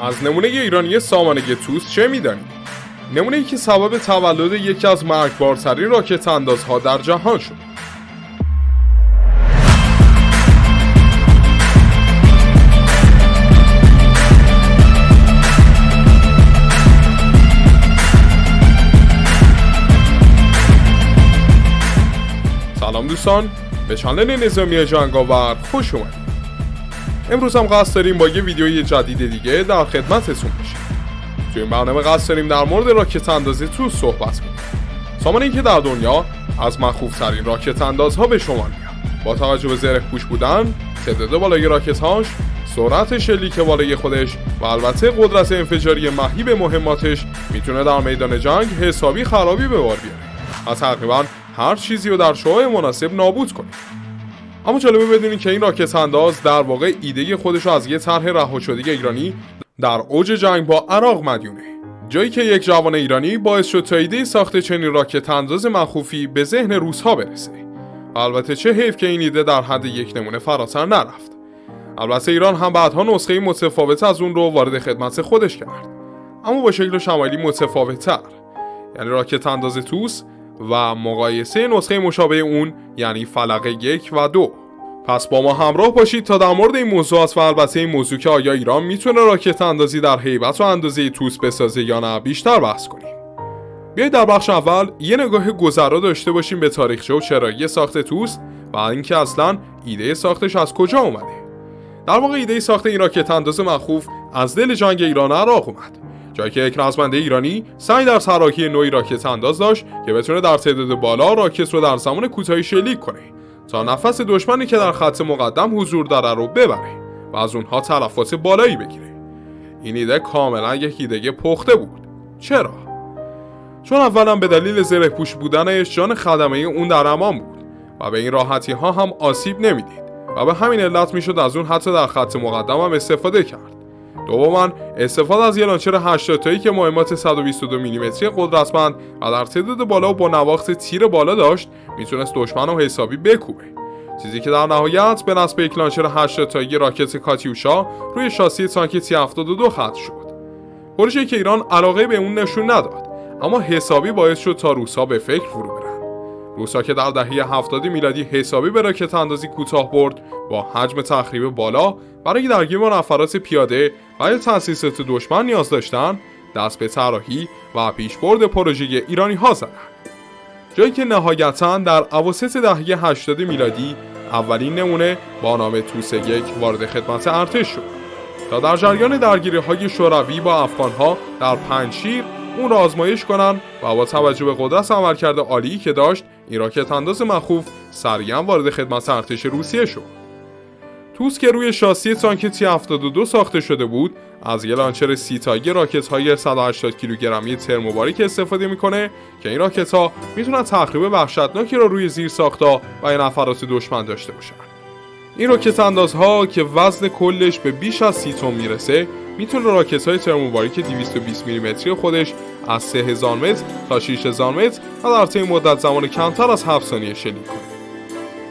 از نمونه ایرانی سامانه توس چه میدانید؟ نمونه‌ای که سبب تولد یکی از مرگبارترین راکت اندازها در جهان شد. سلام دوستان، به چنل نظامی جنگاور خوش اومدید. امروز هم قصد داریم با یه ویدیوی جدید دیگه در خدمتتون باشیم. توی این برنامه قصد داریم در مورد راکت انداز توس صحبت کنیم. سامانه‌ای که در دنیا از مخوف‌ترین راکت اندازها به شمار میاد. با توجه به زره‌پوش بودن، تعداد بالای راکت‌هاش، سرعت شلیک بالای خودش و البته قدرت انفجاری مهیب مهماتش میتونه در میدان جنگ حسابی خرابی به بار بیاره و تقریباً هر چیزی رو در شعاع مناسب نابود کنه. اما جالبه بدونید که این راکت انداز در واقع ایده خودش رو از یه طرح رها شده ایرانی در اوج جنگ با عراق مدیونه. جایی که یک جوان ایرانی باعث شد تا ایده ساخت چنین راکت انداز مخوفی به ذهن روس‌ها برسه. البته چه حیف که این ایده در حد یک نمونه فراتر نرفت. البته ایران هم بعدها نسخه متفاوت از اون رو وارد خدمت خودش کرد، اما با شکل و شمایلی متفاوت‌تر. یعنی راکت انداز توس و مقایسه نسخه مشابه اون، یعنی فلق 1 و 2. پس با ما همراه باشید تا در مورد این موضوعات و البته این موضوع که آیا ایران میتونه راکت اندازی در هیبت و اندازه توس بسازه یا نه بیشتر بحث کنیم. بیایید در بخش اول یه نگاه گذرا داشته باشیم به تاریخچه و چرایی ساخت توس و اینکه اصلا ایده ساختش از کجا اومده. در واقع ایده ساخت این راکت انداز مخوف از دل جنگ ایران عراق اومد، جایی که یک رزمنده ایرانی سعی در طراحی نوعی راکت انداز داشت که بتونه در تعداد بالا راکت رو در زمان کوتاهی شلیک کنه تا نفس دشمنی که در خط مقدم حضور داره رو ببره و از اونها تلفات بالایی بگیره. این ایده کاملا یک ایده پخته بود. چرا؟ چون اولا به دلیل زره‌پوش بودنش جان خدمه اون در امان بود و به این راحتی ها هم آسیب نمیدید و به همین علت میشد از اون حتی در خط مقدم هم استفاده کرد. دوما استفاده از یه لانچر 80 تایی که مهمات 122 میلیمتری قدرتمند و در تعداد بالا و با نواخت تیر بالا داشت میتونست دشمن رو حسابی بکوبه، چیزی که در نهایت به نسبت یک لانچر 80 تایی راکت کاتیوشا روی شاسی تانک تی-72 ختم شد. پروژه‌ای که ایران علاقه به اون نشون نداد، اما حسابی باعث شد تا روس‌ها به فکر فرو برن. روس‌ها که در دهه 70 میلادی حسابی به راکت اندازی کوتاه برد با حجم تخریب بالا برای درگیری با نفرات پیاده و تأسیسات دشمن نیاز داشتن، دست به طراحی و پیشبرد پروژه ایرانی ها زدند. جایی که نهایتاً در اواسط دهه 80 میلادی اولین نمونه با نام توس 1 وارد خدمت ارتش شد تا در جریان درگیری‌های شوروی با افغان‌ها در پنجشیر اون را آزمایش کنن و با توجه به قدرت عملکرد عالی که داشت این راکت انداز مخوف سریعا وارد خدمت ارتش روسیه شد. توس که روی شاسی تانک تی-72 ساخته شده بود، از یه لانچر 30 تایی راکت‌های 180 کیلوگرمی ترموباریک استفاده میکنه که این راکت‌ها میتونن تخریب وحشتناکی را روی زیر ساخت‌ها و نفرات دشمن داشته باشن. این راکت اندازها که وزن کلش به بیش از 30 تن میرسه، میتونه راکت‌های ترموباریک 220 میلیمتری خودش از 3000 متر تا 6000 متر و در طی مدت زمان کمتر از 7 ثانیه شلیک کنه.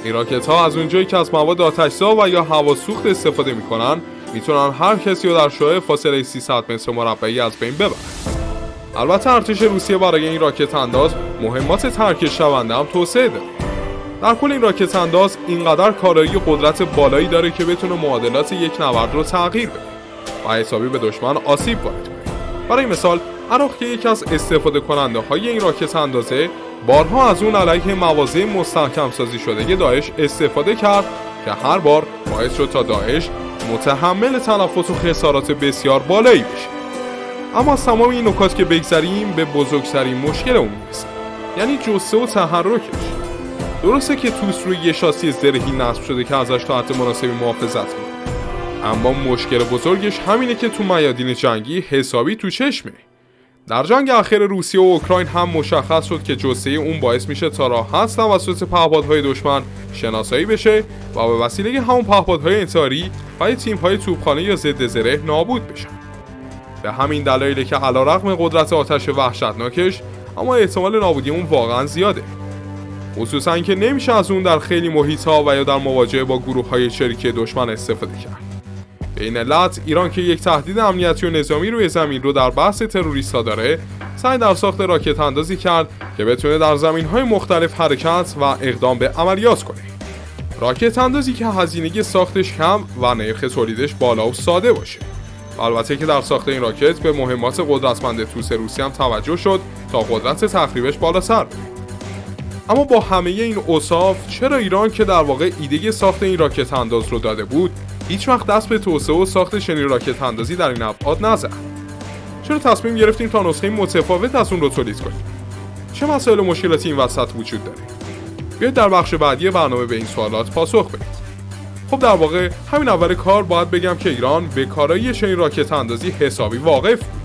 این راکت‌ها از اونجایی که از مواد آتش‌زا و یا هواسوخت استفاده میکنن، میتونن هر کسی رو در شعاع فاصله 300 متر مربعی از بین ببرن. البته ارتش روسیه برای این راکت انداز مهمات ترک شونده هم توسعه داده. در کل این راکت انداز اینقدر کارایی قدرت بالایی داره که بتونه معادلات یک نبرد رو تغییر بده و حسابی به دشمن آسیب وارد کنه. برای مثال عراق که یکی از استفاده کننده های این راکت اندازه، بارها از اون علیه مواضع مستحکم سازی شده داعش استفاده کرد که هر بار باعث شد تا داعش متحمل تلفات و خسارات بسیار بالایی بشه. اما از تمام این نکات که بگذریم به بزرگترین مشکل اون میرسیم، یعنی جثه و تحرکش. درسته که توس روی یه شاسی زرهی نصب شده که ازش تا حد مناسبی محافظت میکنه، اما مشکل بزرگش همینه که تو میادین جنگی حسابی تو چشمه. در جنگ اخیر روسیه و اوکراین هم مشخص شد که جثه اون باعث میشه تا راحت توسط پهپادهای دشمن شناسایی بشه و به وسیله همون پهپادهای انتحاری و تیم‌های توپخانه یا ضد زره نابود بشن. به همین دلایله که علیرغم قدرت آتش وحشتناکش، اما احتمال نابودی اون واقعا زیاده. خصوصا اینکه نمیشه از اون در خیلی محیط‌ها و یا در مواجهه با گروه‌های چریکی دشمن استفاده کرد. به این علت ایران که یک تهدید امنیتی و نظامی روی زمین رو در بحث تروریست‌ها داره، سعی در ساخت راکت اندازی کرد که بتونه در زمین‌های مختلف حرکت و اقدام به عملیات کنه. راکت اندازی که هزینه ساختش کم و نرخ تولیدش بالا و ساده باشه. البته که در ساخت این راکت به مهمات قدرتمند توس روسی هم توجه شد تا قدرت تخریبش بالاتر بره. اما با همه این اوصاف چرا ایران که در واقع ایده ساخت این راکت انداز رو داده بود، هیچ وقت دست به توسعه و ساخت چنین راکت اندازی در این ابعاد نزد؟ چرا تصمیم گرفتیم تا نسخه متفاوت از اون رو تولید کنیم؟ چه مسائل و مشکلاتی این وسط وجود داره؟ بیاید در بخش بعدی برنامه به این سوالات پاسخ بدیم. خب در واقع همین اول کار باید بگم که ایران به کارایی چنین راکت اندازی حسابی واقف بود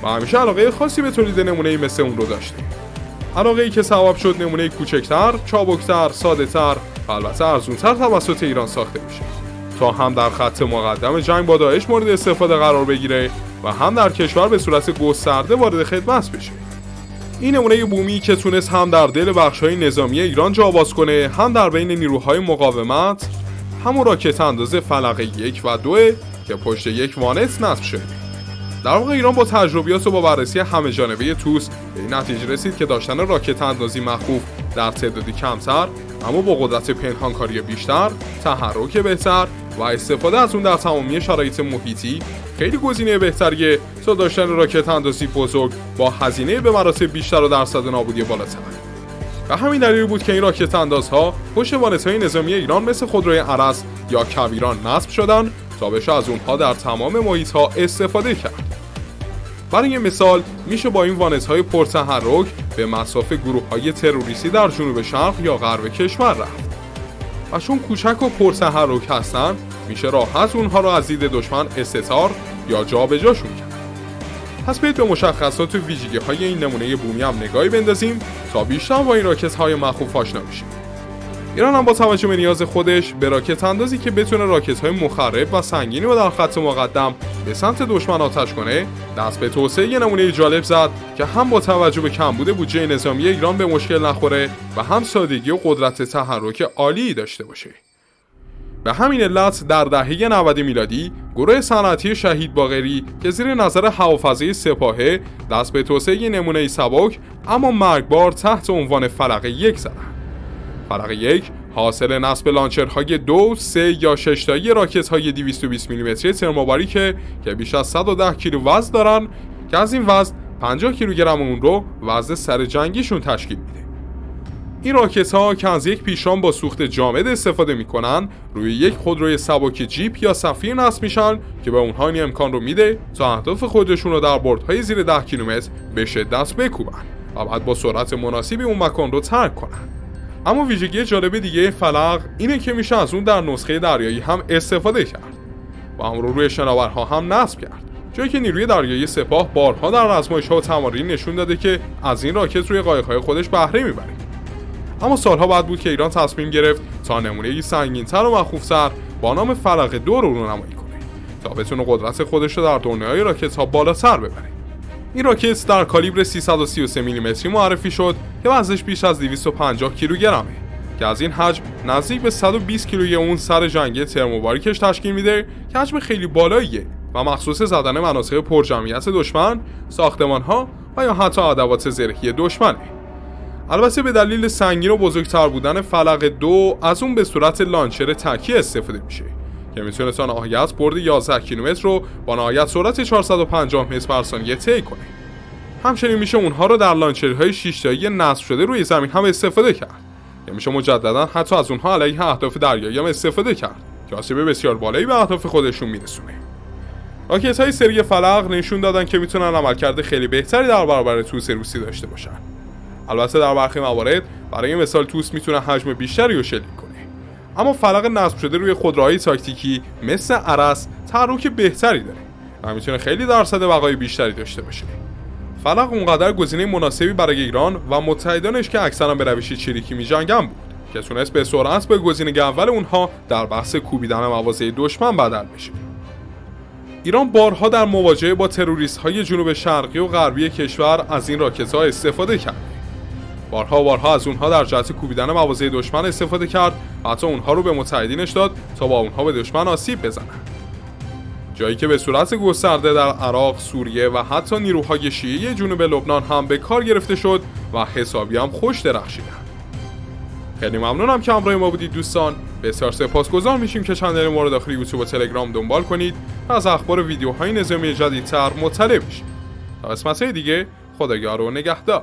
و همیشه علاقه خاصی به تولید نمونه‌ای مثل اون رو داشته. علاقه‌ای که سبب شد نمونه کوچکتر، چابکتر، ساده‌تر و البته ارزان‌تر توسط ایران ساخته بشه تا هم در خط مقدم جنگ با داعش مورد استفاده قرار بگیره و هم در کشور به صورت گسترده وارد خدمت بشه. این نمونه بومی که تونست هم در دل بخش‌های نظامی ایران جا باز کنه، هم در بین نیروهای مقاومت، همون راکت انداز فلق 1 و 2 که پشت یک وانت نصب شده. در واقع ایران با تجربیات و با بررسی همه جانبه توس به این نتیجه رسید که داشتن راکت اندازی مخوف در تعدادی کمتر اما با قدرت پنهانکاری بیشتر، تحرک بهتر و استفاده از اون در تمامی شرایط محیطی خیلی گزینه بهتریه تا داشتن راکت اندازی بزرگ با هزینه به مراتب بیشتر و درصد نابودی بالاتر. و همین دلیل بود که این راکت اندازها پشت وانت‌های نظامی ایران مثل خودروی ارس یا کویران نصب شدن تا بشه از اونها در تمام محیط‌ها استفاده کرد. برای مثال میشه با این وانت‌های پرتحرک به مصاف گروه‌های تروریستی در جنوب شرق یا غرب کشور رفت. و چون کوچک و پرتحرک هستن میشه راحت اونها رو از دید دشمن استتار یا جابجاشون کرد. پس بیایید به مشخصات و ویژگی‌های این نمونه بومی هم نگاهی بندازیم تا بیشتر با این راکت‌های مخوف آشنا بشیم. ایران هم با توجه به نیاز خودش به راکت اندازی که بتونه راکت‌های مخرب و سنگینی رو در خط مقدم به سمت دشمن آتش کنه، دست به توسعه یه نمونه جالب زد که هم با توجه به کمبود بودجه نظامی ایران به مشکل نخوره و هم سادگی و قدرت تحرک عالی داشته باشه. به همین علت در دهه 90 میلادی گروه صنعتی شهید باقری که زیر نظر هوافضای سپاهه دست به توسعه یه نمونه سبک اما مرگبار تحت عنوان فلق 1 زدن. فلق 1 حاصل نصب لانچرهای 2، 3 یا 6 تایی راکت‌های 220 میلیمتری ترموباریکه که بیش از 110 کیلو وزن دارن که از این وزن 50 کیلوگرم اون رو وزن سر جنگیشون تشکیل میده. این راکت‌ها که از یک پیشران با سوخت جامد استفاده میکنن روی یک خودروی سبک جیپ یا سفیر نصب میشن که به اونها این امکان رو میده تا اهداف خودشون رو در بردهای زیر 10 کیلومتر به شدت بکوبن و بعد با سرعت مناسبی اون مکان رو ترک کنن. اما ویژگی جالب دیگه فلق اینه که میشه از اون در نسخه دریایی هم استفاده کرد و اون رو روی شناورها هم نصب کرد، جایی که نیروی دریایی سپاه بارها در آزمایش‌ها و تمارین نشون داده که از این راکت روی قایق‌های خودش بهره میبره. اما سالها بعد بود که ایران تصمیم گرفت تا نمونه‌ای سنگین‌تر و مخوف‌تر با نام فلق 2 رو رونمایی کنه تا بتونه قدرت خودش رو در دنیای راکت‌ها بالاتر ببره. این راکت در کالیبر 333 میلیمتری معرفی شد که وزنش بیش از 250 کیلوگرمه که از این حجم نزدیک به 120 کیلوی اون سر جنگی ترموباریکش تشکیل میده که حجم خیلی بالاییه و مخصوص زدن مناطق پرجمعیت دشمن، ساختمان‌ها و یا حتی ادوات زرهی دشمنه. البته به دلیل سنگین و بزرگتر بودن فلق 2 از اون به صورت لانچر تکی استفاده میشه که میتونه تا نهایت برد 11 کیلومتر رو با نهایت سرعت 450 متر بر ثانیه طی کنه. همچنین میشه اونها رو در لانچرهای 6 تایی نصب شده روی زمین هم استفاده کرد. یا میشه مجددا حتی از اونها علیه اهداف دریایی هم استفاده کرد که آسیب بسیار بالایی به اهداف خودشون میرسونه. راکت‌های سری فلق نشون دادن که میتونن عملکرد خیلی بهتری در برابر توس روسی داشته باشن. البته در برخی موارد برای مثال توس میتونه حجم بیشتری رو شلیک کنه. اما فلق نصب شده روی خودروهای تاکتیکی مثل ارس تحرک بهتری داره و میتونه خیلی درصد بقای بیشتری داشته باشه. فلق اونقدر گزینه مناسبی برای ایران و متحدانش که اکثرا به روش چریکی میجنگن بود که تونست به سرعت به گزینه اول اونها در بحث کوبیدن مواضع دشمن بدل بشه. ایران بارها در مواجهه با تروریست‌های جنوب شرقی و غربی کشور از این راکت‌ها استفاده کرد. بارها از اونها در جهت کوبیدن مواضع دشمن استفاده کرد و حتی اونها رو به متحدینش داد تا با اونها به دشمن آسیب بزنن. جایی که به صورت گسترده در عراق، سوریه و حتی نیروهای شیعه جنوب لبنان هم به کار گرفته شد و حسابی هم خوش درخشیدن. خیلی ممنونم که همراه ما بودید دوستان. بسیار سپاسگزار میشیم که چنل ما رو داخل یوتیوب و تلگرام دنبال کنید و از اخبار ویدیوهای نظامی جدیدتر مطلع بشید. تا قسمت‌های دیگه، خداگار و نگهدار.